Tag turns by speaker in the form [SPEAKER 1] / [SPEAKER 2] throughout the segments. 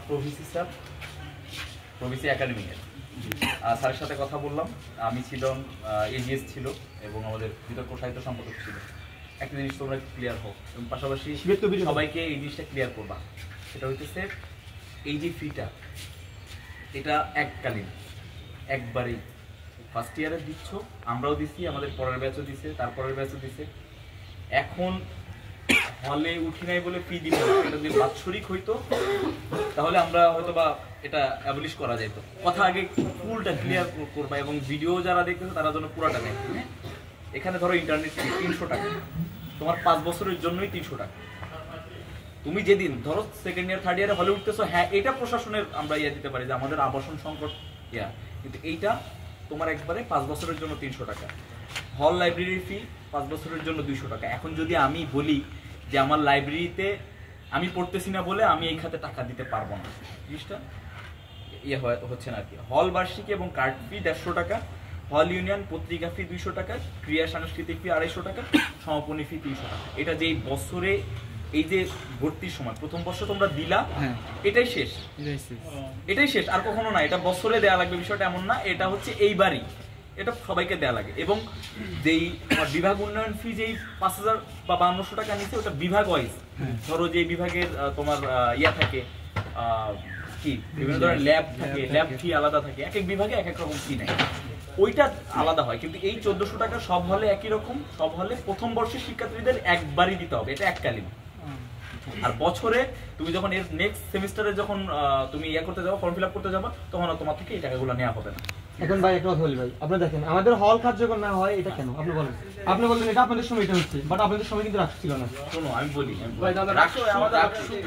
[SPEAKER 1] Pro-VC sir, pro-VC একাডেমির স্যারের সাথে কথা বললাম। আমি ছিলাম, এজিএস ছিল এবং আমাদের বিতর্ক সাহিত্য সম্পাদক ছিল। একটা জিনিস তোমরা ক্লিয়ার হোক এবং পাশাপাশি সবাইকে এই জিনিসটা ক্লিয়ার করবা, সেটা হইতেছে এই যে ফিটা এটা এককালীন, একবারেই ফার্স্ট ইয়ারে দিচ্ছ, আমরাও দিচ্ছি, আমাদের পরের ব্যাচও দিছে, তারপরের ব্যাচও দিছে। এখন হলে উঠি নাই বলে ফি দিব, এটা যদি বাৎসরিক হইতো তাহলে আমরা হয়তো বা এটা অ্যাবলিশ করা যেত। কথা আগে ফুলটা ক্লিয়ার করবা এবং ভিডিও যারা দেখতেছে তারা যেন পুরাটা দেখে। এখানে ধরো ইন্টারনেট ফি 300 টাকা, তোমার 5 বছরের জন্যই 300 টাকা। তুমি যেদিন ধরো সেকেন্ড ইয়ার থার্ড ইয়ারে হলে উঠতেছো, হ্যাঁ এটা প্রশাসনের আমরা ইয়ে দিতে পারি যে আমাদের আবাসন সংকট ইয়া, কিন্তু এইটা তোমার একবারে 5 বছরের জন্য 300 টাকা। হল লাইব্রেরির ফি 5 বছরের জন্য 200 টাকা। এখন যদি আমি বলি যে আমার লাইব্রেরিতে আমি পড়তেছি না বলে আমি এই খাতে টাকা দিতে পারবো না, জিনিসটা ইয়ে হচ্ছে না আর কি। হল বার্ষিকী এবং কার্ড ফি 150 টাকা, হল ইউনিয়ন পত্রিকা ফি 200 টাকা, ক্রিয়া সাংস্কৃতিক ফি 250 টাকা, সমাপনী ফি 300 টাকা। এটা যেই বছরে এই যে ভর্তির সময় প্রথম বর্ষ তোমরা দিলা, এটাই শেষ, এটাই শেষ, আর কখনো না। এটা বছরে দেয়া লাগবে বিষয়টা এমন না, এটা হচ্ছে এইবারই, এটা সবাইকে দেয়া লাগে। এবং যেই বিভাগ উন্নয়ন ফি যেই 5000 বা 5200 টাকা নিচ্ছে, ওটা বিভাগ ওয়াইজ। ধরো যে বিভাগের তোমার ইয়া থাকে কি বিভিন্ন ধরনের ল্যাব থাকে, ল্যাব ফি আলাদা থাকে, এক এক বিভাগে এক এক রকম ফি নেয়, ওইটা আলাদা হয়। কিন্তু এই 1400 টাকা সব হলে একই রকম, সব হলে প্রথম বর্ষের শিক্ষার্থীদের একবারই দিতে হবে, এটা এককালীন। আর বছরে তুমি যখন এর নেক্সট সেমিস্টারে যখন তুমি ইয়া করতে যাবো, ফর্ম ফিল আপ করতে যাবো, তখন তোমার থেকে এই টাকাগুলো নেওয়া হবে না।
[SPEAKER 2] এখন ভাই একটা কথা বলি ভাই, আপনি দেখেন আমাদের হল কার্যকর না হয় এটা কেন আপনি বলেন? আপনি বললেন এটা আপনাদের সময় এটা হচ্ছে, বাট আপনাদের সময় কিন্তু রাখা ছিল না।
[SPEAKER 1] শোনো আমি বলি, আমাদের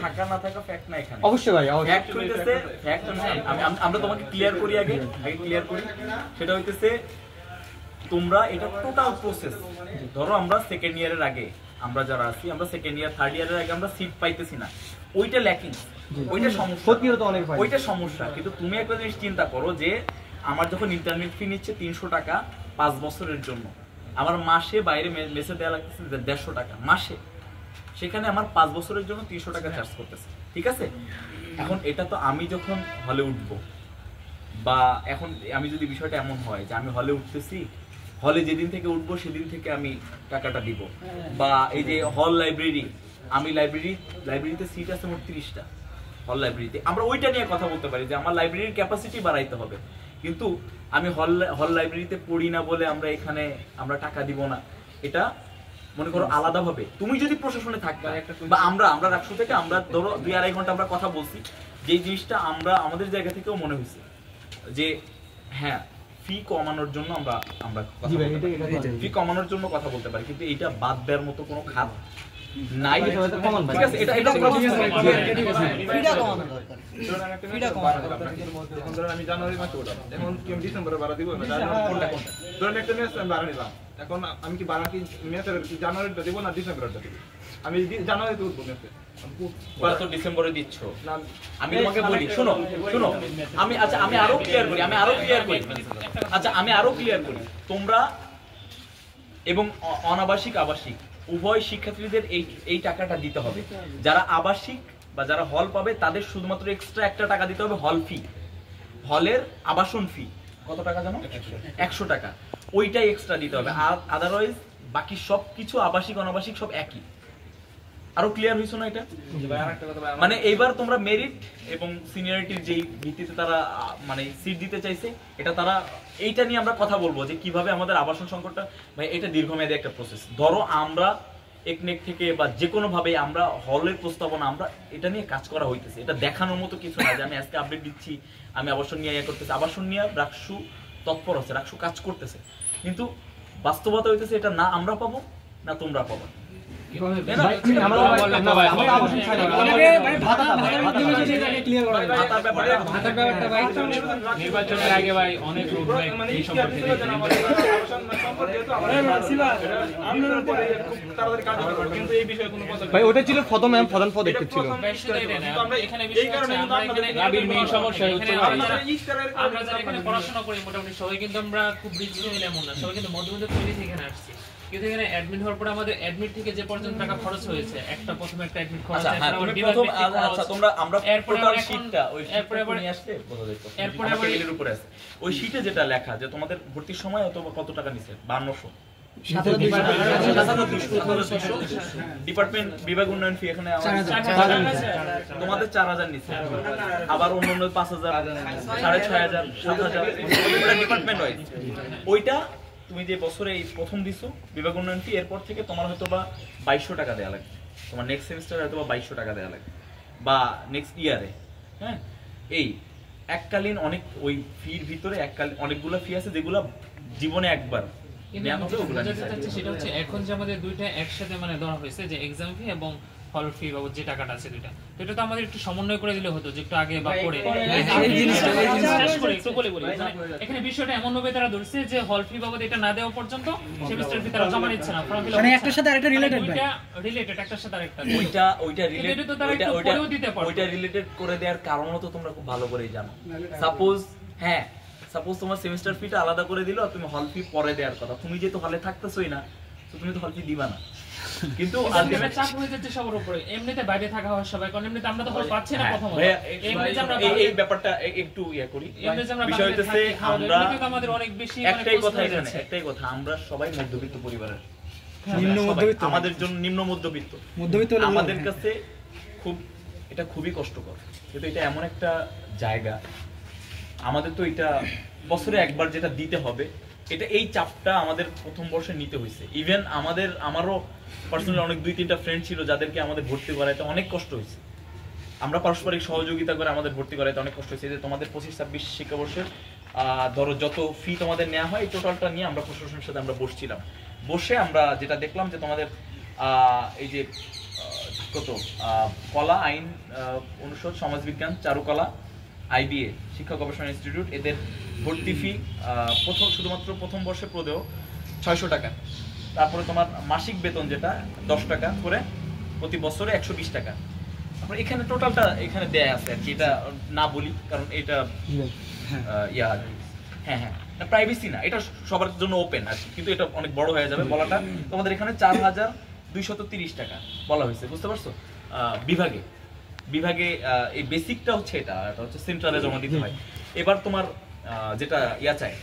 [SPEAKER 1] থাকা না থাকা ফ্যাক্ট না এখানে।
[SPEAKER 2] অবশ্যই ভাই,
[SPEAKER 1] ফ্যাক্ট হইতেছে, ফ্যাক্ট আমরা তোমাকে ক্লিয়ার করি, আগে ক্লিয়ার করি। সেটা হইতেছে তোমরা এটা টোটাল প্রসেস, ধরো আমরা সেকেন্ড ইয়ারের আগে আমরা যারা আছি, আমরা সেকেন্ড ইয়ার থার্ড ইয়ারের আগে আমরা সিট পাইতেছি না, ওইটা ল্যাকিং, ওইটা সমস্যা, ওইটা সমস্যা। কিন্তু তুমি একটা জিনিস চিন্তা করো যে আমার যখন ইন্টারনেট ফি নিচ্ছে 300 টাকা 5 বছরের জন্য, আমার মাসে বাইরে মেসে দেওয়া লাগতেছে 150 টাকা মাসে, সেখানে আমার 5 বছরের জন্য 300 টাকা চার্জ করতেছে, ঠিক আছে? এখন এটা তো আমি যখন হলে উঠবো, বা এখন আমি যদি বিষয়টা এমন হয় যে আমি হলে উঠতেছি, হলে যেদিন থেকে উঠবো সেদিন থেকে আমি টাকাটা দিব। বা এই যে হল লাইব্রেরি, আমি লাইব্রেরিতে সিট আছে মোট 30টা হল লাইব্রেরিতে, আমরা ওইটা নিয়ে কথা বলতে পারি যে আমার লাইব্রেরির ক্যাপাসিটি বাড়াইতে হবে। কিন্তু আমি হল লাইব্রেরিতে পড়ি না বলে আমরা টাকা দিব না, এটা মনে করো আলাদাভাবে তুমি যদি প্রশাসনে থাকবে, বা আমরা রাষ্ট্র থেকে আমরা ধরো 2-2.5 ঘন্টা আমরা কথা বলছি, যে জিনিসটা আমরা আমাদের জায়গা থেকেও মনে হয়েছে যে হ্যাঁ ফি কমানোর জন্য আমরা ফি কমানোর জন্য কথা বলতে পারি, কিন্তু এটা বাদ দেওয়ার মতো কোনো খাত নাই, ঠিক আছে? এটা
[SPEAKER 3] আমি জানুয়ারি মাসে উঠাম, এখন কি আমি ডিসেম্বরে ভাড়া দিব? ধরেন একটা মেস আমি ভাড়া নিলাম, এখন আমি কি ভাড়া কি মেসের জানুয়ারিটা দিব না ডিসেম্বরটা দিব? আমি জানুয়ারিতে উঠবো মেসে,
[SPEAKER 1] তো ডিসেম্বরে দিচ্ছ। আমি তোমাকে বলি, শোনো আমি আরো ক্লিয়ার করি, তোমরা এবং অনাবাসিক আবাসিক উভয় শিক্ষার্থীদের এই টাকাটা দিতে হবে। যারা আবাসিক বা যারা হল পাবে তাদের শুধুমাত্র এক্সট্রা একটা টাকা দিতে হবে হল ফি, হলের আবাসন ফি কত টাকা জানো? 100 টাকা, ওইটাই এক্সট্রা দিতে হবে। আর আদারওয়াইজ বাকি সব কিছু আবাসিক অনাবাসিক সব একই। আরো ক্লিয়ার হইছো না এটা? মানে এইবার তোমরা মেরিট এবং সিনিয়রিটির যেই ভিত্তিতে তারা মানে সিট দিতে চাইছে, এটা তারা এইটা নিয়ে আমরা কথা বলবো যে কিভাবে আমাদের আবাসন সংকটটা, ভাই এটা দীর্ঘমেয়াদী একটা প্রসেস। ধরো আমরা একনেক থেকে বা যে কোনো ভাবে আমরা হলের প্রস্তাবনা আমরা এটা নিয়ে কাজ করা হইতেছে, এটা দেখানোর মতো কিছু না যে আমি আজকে আপডেট দিচ্ছি আমি আবাসন নিয়ে ইয়ে করতেছি। আবাসন নিয়ে রাকসু তৎপর আছে, রাকসু কাজ করতেছে, কিন্তু বাস্তবতা হইতেছে এটা না আমরা পাবো না তোমরা পাবো।
[SPEAKER 4] নির্বাচনের আগে ভাই অনেক
[SPEAKER 2] ভাই ওটা ছিল প্রধান পদক্ষেপ ছিল।
[SPEAKER 4] পড়াশোনা করি মোটামুটি সবাই কিন্তু আমরা খুব রিচ এমন না, সবাই কিন্তু মধ্যবিত্ত ফ্যামিলি থেকে আসছি। কিন্তু এখানে অ্যাডমিট হওয়ার পরে আমাদের অ্যাডমিট থেকে যে পর্যন্ত টাকা খরচ হয়েছে, একটা প্রথমে একটা অ্যাডমিট খরচ
[SPEAKER 1] আচ্ছা হ্যাঁ, তুমি প্রথম আচ্ছা তোমরা আমরা টোটাল শীটটা ওই শীটটা নিয়ে আসলে বোঝা যেত। এরপরে আবার টেবিলের উপরে আছে ওই শীটে যেটা লেখা যে তোমাদের ভর্তির সময় অথবা কত টাকা নিছে 5200 ডিপার্টমেন্ট বিভাগ উন্নয়ন ফি এখানে তোমাদের 4000 নিচ্ছে, আবার অন্যান্য 5000 6500 7000 ডিপার্টমেন্ট ওয়াইজ। ওইটা তুমি যে বছরে এই প্রথম দিছো বিভাগ উন্নয়ন ফি, এরপর থেকে তোমার হয়তো বা 2200 টাকা দেওয়া লাগবে, তোমার নেক্সট সেমিস্টারে হয়তো বা 2200 টাকা দেওয়া লাগবে, বা নেক্সট ইয়ারে। হ্যাঁ, এই এককালীন অনেক ওই ফির ভিতরে এককালীন অনেকগুলো ফি আছে যেগুলো জীবনে একবার
[SPEAKER 4] সেটা হচ্ছে এখন যে আমাদের দুইটা একসাথে মানে ধরা হয়েছে যে এক্সাম ফি এবং হল ফি বাবদ যে টাকাটা আছে দুইটা, এটা তো আমাদের একটু সমন্বয় করে দিলে হতো যে একটু আগে বা পরে একটু বলে বলি। এখানে বিষয়টা এমন ভাবে তারা ধরছে যে হল ফি বাবদ এটা না দেওয়া পর্যন্ত সেমিস্টার ফি তারা জমা নিচ্ছে না, ফর্ম ফিল আপ মানে একটার সাথে আরেকটা রিলেটেড, দুইটা রিলেটেড একটার সাথে আরেকটা
[SPEAKER 1] ওইটা রিলেটেড করে দেওয়ার কারণও তো তোমরা খুব ভালো করেই জানো। সাপোজ তোমার সেমিস্টার ফিটা আলাদা করে দিল, তুমি হল ফি পরে দেওয়ার কথা, তুমি যেহেতু হলে থাকতেছই না তো তুমি তো হল ফি দিবা না, কিন্তু আলটিমেট
[SPEAKER 4] চাপ হয়ে যাচ্ছে সবার উপরে। এমনিতে বাইরে থাকা হয় সবাই, কারণ এমনিতে আমরা তো হল পাচ্ছি না প্রথমত।
[SPEAKER 1] এমনিতে আমরা এই ব্যাপারটা একটু করি, বিষয় হচ্ছে আমরা
[SPEAKER 4] আমাদের অনেক বেশি
[SPEAKER 1] একটাই কথা এখানে, একটাই কথা, আমরা সবাই মধ্যবিত্ত পরিবারের, নিম্ন মধ্যবিত্ত, আমাদের জন্য নিম্ন মধ্যবিত্ত আমাদের কাছে খুব এটা খুবই কষ্টকর। কিন্তু এটা এমন একটা জায়গা, আমাদের তো এটা বছরে একবার যেটা দিতে হবে, এটা এই চাপটা আমাদের প্রথম বর্ষে নিতে হয়েছে। ইভেন আমারও পার্সোনালি অনেক 2-3টা ফ্রেন্ড ছিল যাদেরকে আমাদের ভর্তি করাইতে অনেক কষ্ট হয়েছে, আমরা পারস্পরিক সহযোগিতা করে আমাদের ভর্তি করাইতে অনেক কষ্ট হয়েছে। যে তোমাদের 25-26 শিক্ষাবর্ষের ধরো যত ফি তোমাদের নেওয়া হয় এই টোটালটা নিয়ে আমরা প্রশাসনের সাথে আমরা বসছিলাম, বসে আমরা যেটা দেখলাম যে তোমাদের এই যে কত কলা আইন অনুষদ, সমাজবিজ্ঞান, চারুকলা, আইবিএ শিক্ষা গবেষণা ইনস্টিটিউট, এদের ভর্তি ফি শুধুমাত্র প্রথম বর্ষে প্রদেয় 600 টাকা। তারপরে তোমার মাসিক বেতন যেটা 10 টাকা করে প্রতি বছরে 120 টাকা। তারপরে এখানে টোটালটা এখানে দেয়া আছে আর কি, এটা না বলি কারণ এটা প্রাইভেসি না, এটা সবার জন্য ওপেন আর কি, কিন্তু এটা অনেক বড় হয়ে যাবে বলাটা। তোমাদের এখানে 4230 টাকা বলা হয়েছে, বুঝতে পারছো? বিভাগে এই বেসিকটা হচ্ছে এটা হচ্ছে সেন্ট্রালে জমা দিতে হয়। এবার তোমার যেটা চাই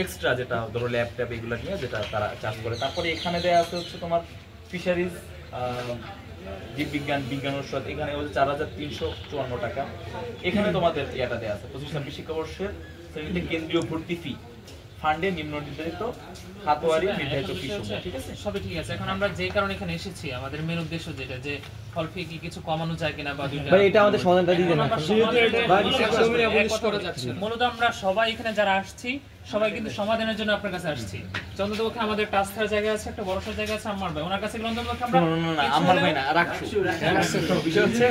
[SPEAKER 1] এক্সট্রা, যেটা ধরো ল্যাপটপ এগুলো নিয়ে যেটা তারা চার্জ করে। তারপরে এখানে দেয়া আছে হচ্ছে তোমার ফিশারিজ, জীববিজ্ঞান, বিজ্ঞান অনুষদ, এখানে হচ্ছে 4354 টাকা। এখানে তোমাদের দেয়া আছে 25-26 শিক্ষাবর্ষের শ্রেণীতে কেন্দ্রীয় ভর্তি ফি ফান্ডে নিম্ন নির্ধারিত খাতওয়ারি নির্ধারিত ফি সমূহ। ঠিক আছে,
[SPEAKER 4] সবই ঠিক আছে। এখন আমরা যে কারণে এখানে এসেছি, আমাদের মেন উদ্দেশ্য যেটা যে হল ফি কি কিছু কমানো যায় কিনা বা দুইটা,
[SPEAKER 2] ভাই এটা আমাদের সমাধানটা দিয়ে দেন।
[SPEAKER 4] মূলত আমরা সবাই এখানে যারা আসছি সবাই কিন্তু সমাধানের জন্য আপনার কাছে আসছি। চন্দ্রদক্ষে আমাদের ট্রান্সফার জায়গা আছে, একটা বড় জায়গা আছে আমার ভাই, ওনার কাছে গ্রন্থপক্ষ আমরা
[SPEAKER 1] আমার ভাই না রাখছু বিষয় হচ্ছে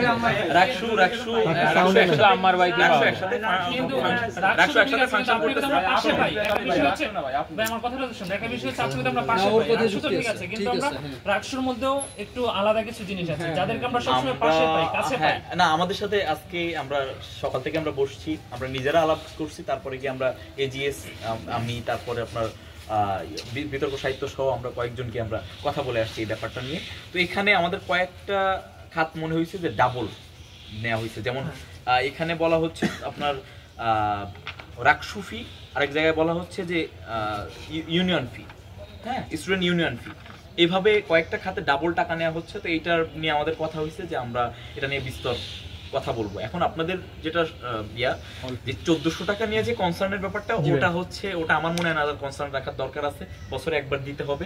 [SPEAKER 1] রাখছু
[SPEAKER 4] আমার ভাই কিন্তু রাখছু একসাথে ফাংশন করতে আমরা পাশে পাই। বিষয় হচ্ছে ভাই আমার কথাটা শুনুন, একটা বিষয় হচ্ছে আপনি তো আমরা পাশে পাই, রাখছু তো ঠিক আছে, কিন্তু আমরা রাখছুর মধ্যেও একটু আলাদা কিছু জিনিস আছে যাদেরকে আমরা সবসময় পাশে পাই, কাছে পাই
[SPEAKER 1] না। আমাদের সাথে আজকে আমরা সকাল থেকে আমরা বসছি, আমরা নিজেরা আলাপ করছি, তারপরে কি আমরা এজিএস, আমি, তারপরে আপনার বিতর্ক সাহিত্য সহ আমরা কয়েকজনকে আমরা কথা বলে আসছি এই ব্যাপারটা নিয়ে। তো এখানে আমাদের কয়েকটা খাত মনে হয়েছে যে ডাবল নেওয়া হয়েছে। যেমন এখানে বলা হচ্ছে আপনার রাকসু ফি, আরেক জায়গায় বলা হচ্ছে যে ইউনিয়ন ফি, হ্যাঁ, স্টুডেন্ট ইউনিয়ন ফি, এইভাবে কয়েকটা খাতে ডাবল টাকা নেওয়া হচ্ছে। তো এইটার নিয়ে আমাদের কথা হয়েছে যে আমরা এটা নিয়ে বিস্তর কথা বলবো। এখন আপনাদের যেটা যে 1400 টাকা নিয়ে যে কনসার্নের ব্যাপারটা, ওটা আমার মনে হয় না কনসার্ন রাখার দরকার আছে, বছরে একবার দিতে হবে।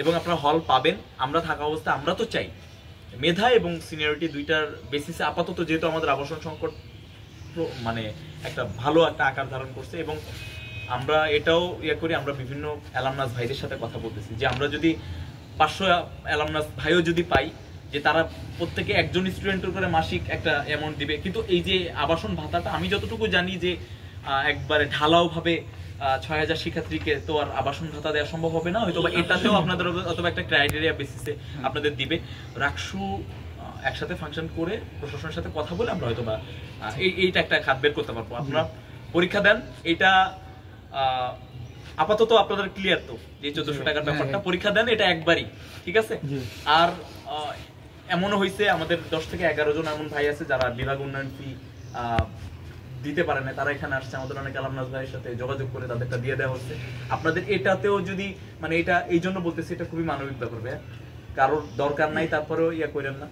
[SPEAKER 1] এবং আপনারা হল পাবেন। আমরা থাকা অবস্থায় আমরা তো চাই মেধা এবং সিনিয়রিটি দুইটার বেসিসে, আপাতত যেহেতু আমাদের আবাসন সংকট মানে একটা ভালো একটা আকার ধারণ করছে, এবং আমরা এটাও করি, আমরা বিভিন্ন অ্যালামনাস ভাইদের সাথে কথা বলতেছি যে আমরা যদি 500 অ্যালামনাস ভাইও যদি পাই, যে তারা প্রত্যেকে একজন স্টুডেন্টের উপরে মাসিক একটা অ্যামাউন্ট দিবে। কিন্তু এই যে আবাসন ভাতাটা, আমি যতটুকু জানি যে একবারে ঢালাও ভাবে 6000 শিক্ষার্থীকে তো আর আবাসন ভাতা দেওয়া সম্ভব হবে না, হয়তো এটাতেও আপনাদের অথবা একটা ক্রাইটেরিয়া বেসিসে আপনাদের দিবে। রাকসু একসাথে ফাংশন করে প্রশাসনের সাথে কথা বলে আমরা হয়তো বা এইটা একটা খাত বের করতে পারবো। আপনারা পরীক্ষা দেন, এটা আপাতত আপনাদের ক্লিয়ার তো যে 1400 টাকার ব্যাপারটা, পরীক্ষা দেন এটা একবারই, ঠিক আছে?
[SPEAKER 2] জি।
[SPEAKER 1] আর এমনও হয়েছে আমাদের 10 থেকে 11 জন এমন ভাই আছে যারা বিভাগ উন্নয়ন ফি দিতে পারে না, তারা এখানে আসছে, আমাদের অনেক আলামনাজ ভাইয়ের সাথে যোগাযোগ করে তাদেরটা দিয়ে দেওয়া হচ্ছে। আপনাদের এটাতেও যদি মানে এটা এই জন্য বলতেছি, এটা খুবই মানবিক ব্যাপার ভাইয়া, কারোর দরকার নাই তারপরেও ইয়া করেন না,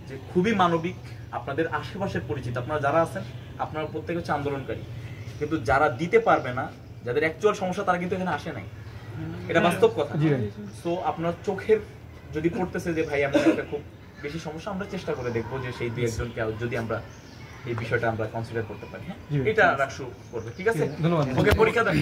[SPEAKER 1] যে খুবই মানবিক। আপনাদের আশেপাশের পরিচিত আপনারা যারা আছেন, আপনারা প্রত্যেকে হচ্ছে আন্দোলনকারী, কিন্তু যারা দিতে পারবে না, যাদের অ্যাকচুয়াল সমস্যা, তারা কিন্তু এখানে আসে নাই, এটা বাস্তব কথা। সো আপনার চোখের যদি পড়তেছে যে ভাই আমার একটা খুব বেশি সমস্যা, আমরা চেষ্টা করে দেখবো যে সেই 2-1 জনকে যদি আমরা এই বিষয়টা আমরা কনসিডার করতে পারি। হ্যাঁ, এটা রাখসু করবে, ঠিক আছে?
[SPEAKER 2] ধন্যবাদ।
[SPEAKER 1] ওকে, পরীক্ষা দেন।